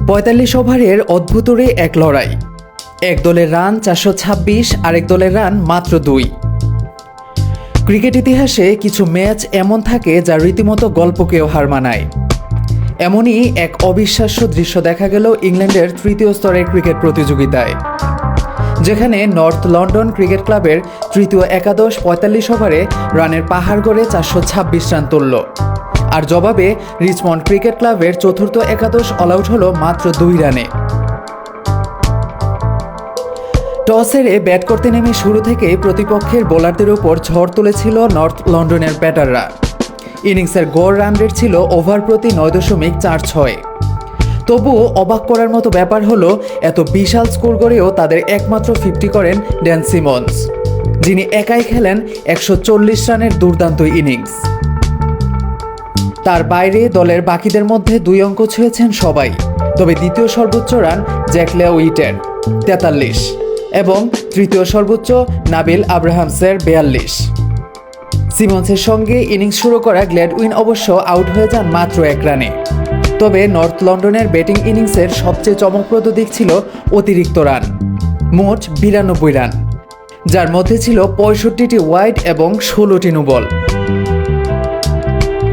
৪৫ ওভারের অদ্ভুতরে এক লড়াই। এক দলের রান ৪২৬, আরেক দলের রান মাত্র ২। ক্রিকেট ইতিহাসে কিছু ম্যাচ এমন থাকে যা রীতিমতো গল্পকেও হার মানায়। এমনই এক অবিশ্বাস্য দৃশ্য দেখা গেল ইংল্যান্ডের তৃতীয় স্তরের ক্রিকেট প্রতিযোগিতায়, যেখানে নর্থ লন্ডন ক্রিকেট ক্লাবের তৃতীয় একাদশ ৪৫ ওভারে রানের পাহাড় গড়ে ৪২৬ রান তুলল। আর জবাবে রিচমন্ড ক্রিকেট ক্লাবের চতুর্থ একাদশ অল আউট হল মাত্র ২ রানে। টস হেরে ব্যাট করতে নেমে শুরু থেকেই প্রতিপক্ষের বোলারদের ওপর ঝড় তুলেছিল নর্থ লন্ডনের ব্যাটাররা। ইনিংসের গড় রান রেট ছিল ওভার প্রতি ৯.৪৬। তবুও অবাক করার মতো ব্যাপার হলো, এত বিশাল স্কোর গড়েও তাদের একমাত্র 50 করেন ড্যান সিমন্স, যিনি একাই খেলেন ১৪০ রানের দুর্দান্ত ইনিংস। তার বাইরে দলের বাকিদের মধ্যে ২ অঙ্ক ছুঁয়েছেন সবাই, তবে দ্বিতীয় সর্বোচ্চ রান জ্যাক লেউইটের ৪৩ এবং তৃতীয় সর্বোচ্চ নাবিল আব্রাহামসের ৪২। সিমন্সের সঙ্গে ইনিংস শুরু করা গ্ল্যাডউইন অবশ্য আউট হয়ে যান মাত্র ১ রানে। তবে নর্থ লন্ডনের ব্যাটিং ইনিংসের সবচেয়ে চমকপ্রদ দিক ছিল অতিরিক্ত রান, মোট ৯২ রান, যার মধ্যে ছিল ৬৫টি ওয়াইড এবং ১৬টি নো বল।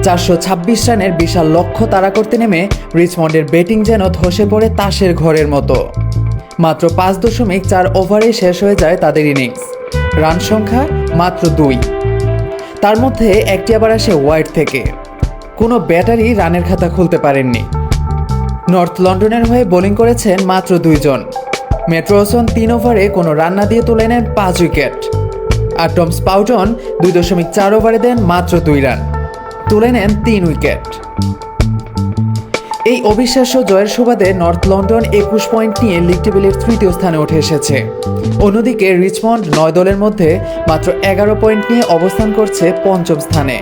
৪২৬ রানের বিশাল লক্ষ্য তাড়া করতে নেমে রিচমন্ডের ব্যাটিং যেন ধসে পড়ে তাসের ঘরের মতো। মাত্র ৫.৪ ওভারে শেষ হয়ে যায় তাদের ইনিংস। রান সংখ্যা মাত্র ২, তার মধ্যে একটি আবার আসে ওয়াইড থেকে। কোনো ব্যাটারই রানের খাতা খুলতে পারেননি। নর্থ লন্ডনের হয়ে বোলিং করেছেন মাত্র ২ জন। ম্যাট রওসন ৩ ওভারে কোনো রান না দিয়ে তুলে নেন ৫ উইকেট, আর টম স্পাউটন ২.৪ ওভারে দেন মাত্র ২ রান, তুলে নেন ৩ উইকেট। এই অবিশ্বাস্য জয়ের সুবাদে নর্থ লন্ডন ২১ পয়েন্ট নিয়ে লিগ টেবিলের তৃতীয় স্থানে উঠে এসেছে। অন্যদিকে রিচমন্ড ৯ দলের মধ্যে মাত্র ১১ পয়েন্ট নিয়ে অবস্থান করছে পঞ্চম স্থানে।